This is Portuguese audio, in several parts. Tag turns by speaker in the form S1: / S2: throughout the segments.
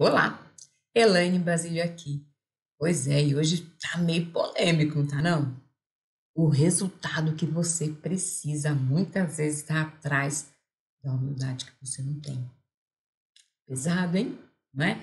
S1: Olá, Elaine Basílio aqui. Pois é, e hoje tá meio polêmico, não tá não? O resultado que você precisa muitas vezes está atrás da humildade que você não tem. Pesado, hein? Não é?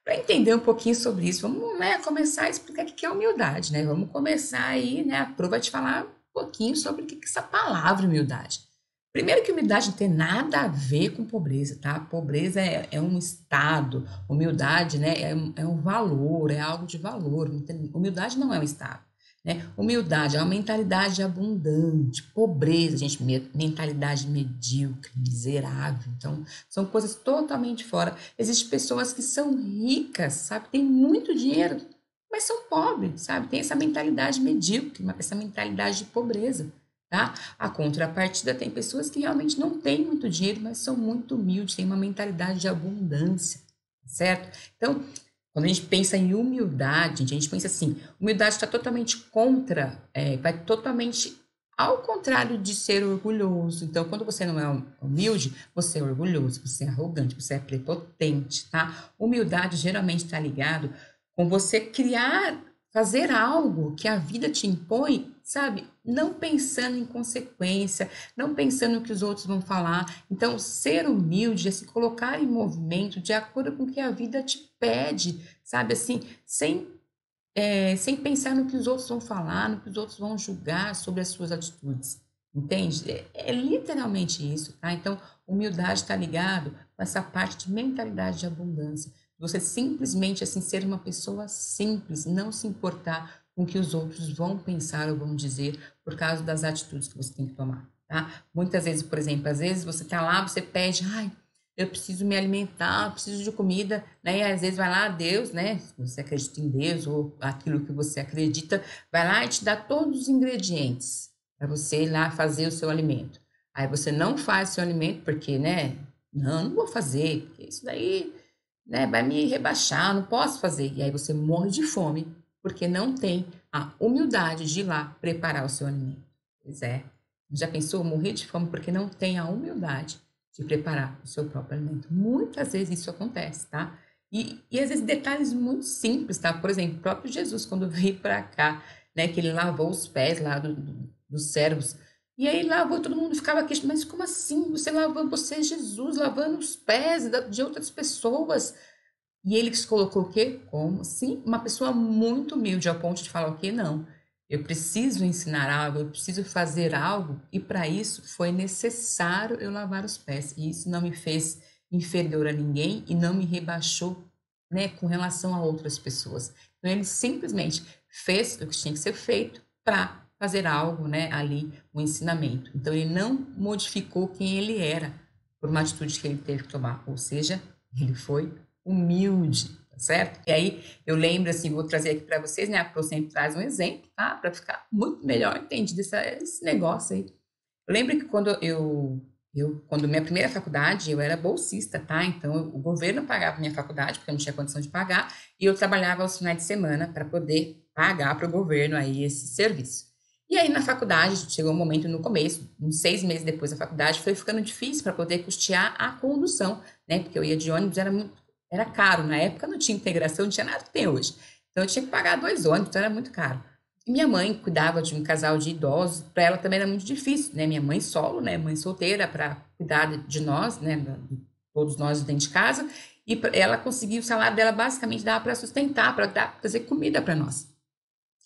S1: Para entender um pouquinho sobre isso, vamos, começar a explicar o que é humildade, né? Vamos começar aí, né? A Pro vai te falar um pouquinho sobre o que é essa palavra humildade. Primeiro que humildade não tem nada a ver com pobreza, tá? Pobreza é um estado, humildade, né, é um valor, é algo de valor. Humildade não é um estado, né? Humildade é uma mentalidade abundante, pobreza, gente, mentalidade medíocre, miserável. Então, são coisas totalmente fora. Existem pessoas que são ricas, sabe? Tem muito dinheiro, mas são pobres, sabe? Tem essa mentalidade medíocre, essa mentalidade de pobreza. Tá? A contrapartida tem pessoas que realmente não têm muito dinheiro, mas são muito humildes, têm uma mentalidade de abundância, certo? Então, quando a gente pensa em humildade, a gente pensa assim, humildade está totalmente contra, vai totalmente ao contrário de ser orgulhoso. Então, quando você não é humilde, você é orgulhoso, você é arrogante, você é prepotente, tá? Humildade geralmente está ligado com você criar, fazer algo que a vida te impõe, sabe? Não pensando em consequência, não pensando no que os outros vão falar. Então, ser humilde é se colocar em movimento de acordo com o que a vida te pede, sabe? Assim, sem pensar no que os outros vão falar, no que os outros vão julgar sobre as suas atitudes. Entende? É literalmente isso, tá? Então, humildade está ligado com essa parte de mentalidade de abundância. Você simplesmente, assim, ser uma pessoa simples, não se importar com o que os outros vão pensar ou vão dizer por causa das atitudes que você tem que tomar, tá? Muitas vezes, por exemplo, às vezes você tá lá, você pede, ai, eu preciso me alimentar, eu preciso de comida, né? E às vezes vai lá Deus, né? Se você acredita em Deus ou aquilo que você acredita, vai lá e te dá todos os ingredientes para você ir lá fazer o seu alimento. Aí você não faz o seu alimento porque, né? Não vou fazer, porque isso daí, né, vai me rebaixar, não posso fazer. E aí você morre de fome porque não tem a humildade de ir lá preparar o seu alimento. Pois é. Já pensou morrer de fome porque não tem a humildade de preparar o seu próprio alimento? Muitas vezes isso acontece, tá? E às vezes detalhes muito simples, tá? Por exemplo, o próprio Jesus, quando veio para cá, né, que ele lavou os pés lá dos servos, e aí lavou, todo mundo ficava questionando, mas como assim? Você lavando, você, Jesus, lavando os pés de outras pessoas? E ele se colocou o quê? Como, sim, uma pessoa muito humilde, ao ponto de falar o quê? Não, eu preciso ensinar algo, eu preciso fazer algo, e para isso foi necessário eu lavar os pés. E isso não me fez inferior a ninguém e não me rebaixou, né, com relação a outras pessoas. Então, ele simplesmente fez o que tinha que ser feito para fazer algo, né, ali, um ensinamento. Então, ele não modificou quem ele era por uma atitude que ele teve que tomar, ou seja, ele foi humilde, tá certo? E aí eu lembro assim, vou trazer aqui para vocês, né? A Pro sempre traz um exemplo, tá? Para ficar muito melhor entendido esse negócio aí. Eu lembro que quando minha primeira faculdade, eu era bolsista, tá? Então o governo pagava minha faculdade, porque eu não tinha condição de pagar, e eu trabalhava aos finais de semana para poder pagar para o governo aí esse serviço. E aí na faculdade, chegou um momento no começo, uns 6 meses depois da faculdade, foi ficando difícil para poder custear a condução, né? Porque eu ia de ônibus, era caro. Na época não tinha integração, não tinha nada que tem hoje. Então eu tinha que pagar 2 ônibus, então era muito caro. E minha mãe cuidava de um casal de idosos, para ela também era muito difícil, né? Minha mãe solo, né? Mãe solteira, para cuidar de nós, né? De todos nós dentro de casa. E ela conseguiu, o salário dela basicamente dava para sustentar, para trazer comida para nós.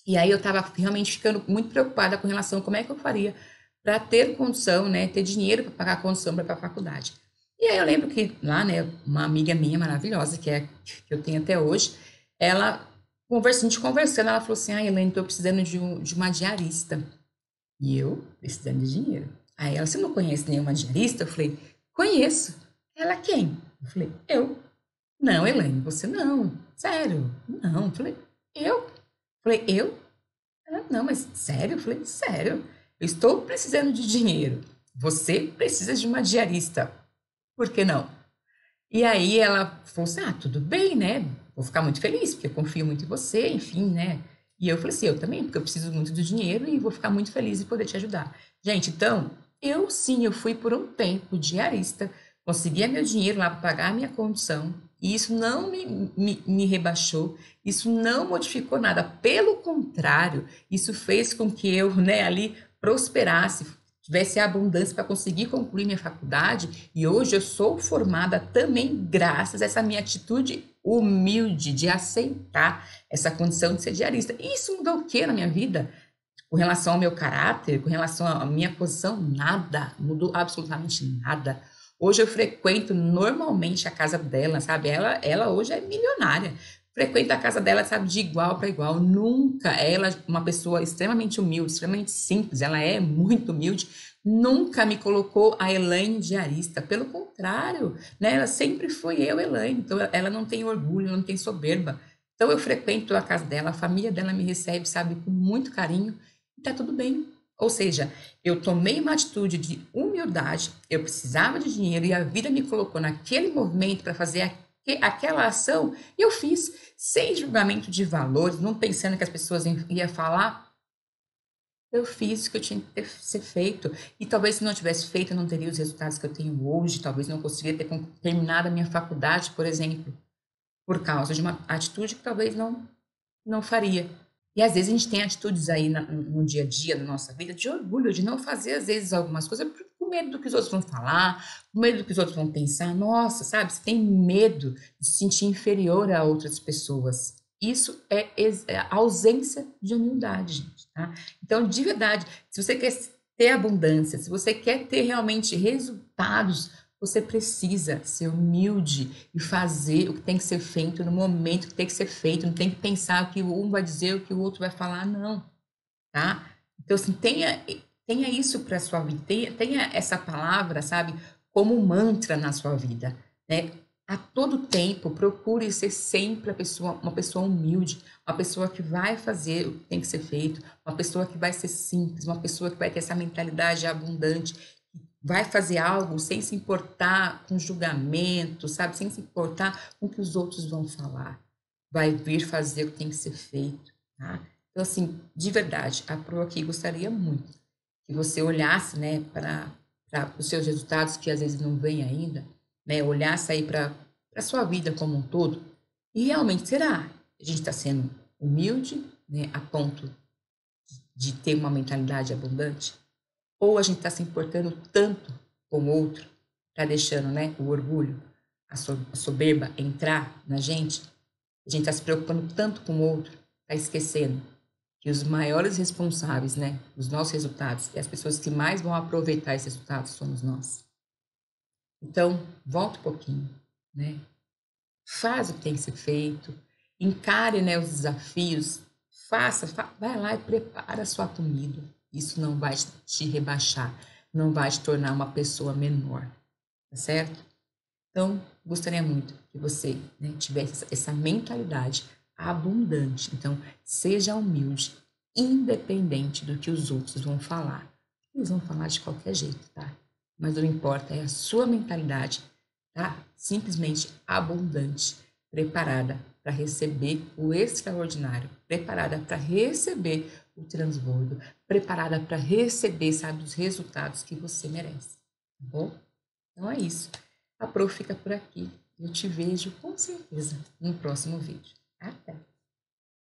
S1: E aí eu estava realmente ficando muito preocupada com relação a como é que eu faria para ter condição, né? Ter dinheiro para pagar a condição para ir para a faculdade. E aí eu lembro que lá, né? Uma amiga minha maravilhosa, que eu tenho até hoje, ela a gente conversando, ela falou assim: ah, Elaine, estou precisando de uma diarista. E eu, precisando de dinheiro. Aí ela, você não conhece nenhuma diarista? Eu falei, conheço. Ela, quem? Eu falei, eu. Não, Elaine, você não. Sério? Não. Eu falei, eu. Eu falei, eu? Ela, não, mas sério? Eu falei, sério. Eu estou precisando de dinheiro. Você precisa de uma diarista. Por que não? E aí ela falou assim: ah, tudo bem, né? Vou ficar muito feliz, porque eu confio muito em você, enfim, né? E eu falei assim: eu também, porque eu preciso muito do dinheiro e vou ficar muito feliz em poder te ajudar. Gente, então, eu sim, eu fui por um tempo diarista, conseguia meu dinheiro lá para pagar a minha condição, E isso não me rebaixou, isso não modificou nada. Pelo contrário, isso fez com que eu, né, ali prosperasse, tivesse abundância para conseguir concluir minha faculdade. E hoje eu sou formada também graças a essa minha atitude humilde de aceitar essa condição de ser diarista. E isso mudou o que na minha vida? Com relação ao meu caráter, com relação à minha posição, nada, mudou absolutamente nada. Hoje eu frequento normalmente a casa dela, sabe? Ela hoje é milionária. Frequento a casa dela, sabe, de igual para igual. Nunca, ela é uma pessoa extremamente humilde, extremamente simples, ela é muito humilde. Nunca me colocou a Elaine diarista, pelo contrário, né? Ela sempre foi eu, Elaine. Então ela não tem orgulho, não tem soberba. Então eu frequento a casa dela, a família dela me recebe, sabe, com muito carinho e tá tudo bem. Ou seja, eu tomei uma atitude de humildade, eu precisava de dinheiro e a vida me colocou naquele movimento para fazer aquela ação e eu fiz sem julgamento de valores, não pensando que as pessoas iam falar. Eu fiz o que eu tinha que ser feito. E talvez se não tivesse feito, eu não teria os resultados que eu tenho hoje. Talvez não conseguiria ter terminado a minha faculdade, por exemplo, por causa de uma atitude que talvez não faria. E às vezes a gente tem atitudes aí no dia a dia da nossa vida de orgulho, de não fazer às vezes algumas coisas com medo do que os outros vão falar, com medo do que os outros vão pensar. Nossa, sabe? Você tem medo de se sentir inferior a outras pessoas. Isso é a ausência de humildade, gente, tá? Então, de verdade, se você quer ter abundância, se você quer ter realmente resultados, você precisa ser humilde e fazer o que tem que ser feito no momento que tem que ser feito. Não tem que pensar o que um vai dizer, o que o outro vai falar, não, tá? Então, assim, tenha isso para a sua vida, tenha essa palavra, sabe, como um mantra na sua vida, né? A todo tempo, procure ser sempre uma pessoa humilde, uma pessoa que vai fazer o que tem que ser feito, uma pessoa que vai ser simples, uma pessoa que vai ter essa mentalidade abundante, vai fazer algo sem se importar com julgamento, sabe? Sem se importar com o que os outros vão falar. Vai vir fazer o que tem que ser feito, tá? Então, assim, de verdade, a Pro aqui gostaria muito que você olhasse, né, para os seus resultados, que às vezes não vêm ainda, né? Olhasse aí para a sua vida como um todo e realmente, será? A gente está sendo humilde, né, a ponto de ter uma mentalidade abundante? Ou a gente está se importando tanto com o outro, está deixando, né, o orgulho, a soberba entrar na gente, a gente está se preocupando tanto com o outro, está esquecendo que os maiores responsáveis, né, dos nossos resultados e as pessoas que mais vão aproveitar esses resultados somos nós. Então, volta um pouquinho, né? Faz o que tem que ser feito, encare, né, os desafios, vai lá e prepara a sua comida. Isso não vai te rebaixar, não vai te tornar uma pessoa menor, tá certo? Então, gostaria muito que você, né, tivesse essa mentalidade abundante. Então, seja humilde, independente do que os outros vão falar. Eles vão falar de qualquer jeito, tá? Mas o que importa é a sua mentalidade, tá? Simplesmente abundante, preparada para receber o extraordinário, preparada para receber o transbordo, preparada para receber, sabe, os resultados que você merece, tá bom? Então é isso. A Pro fica por aqui. Eu te vejo com certeza no próximo vídeo. Até!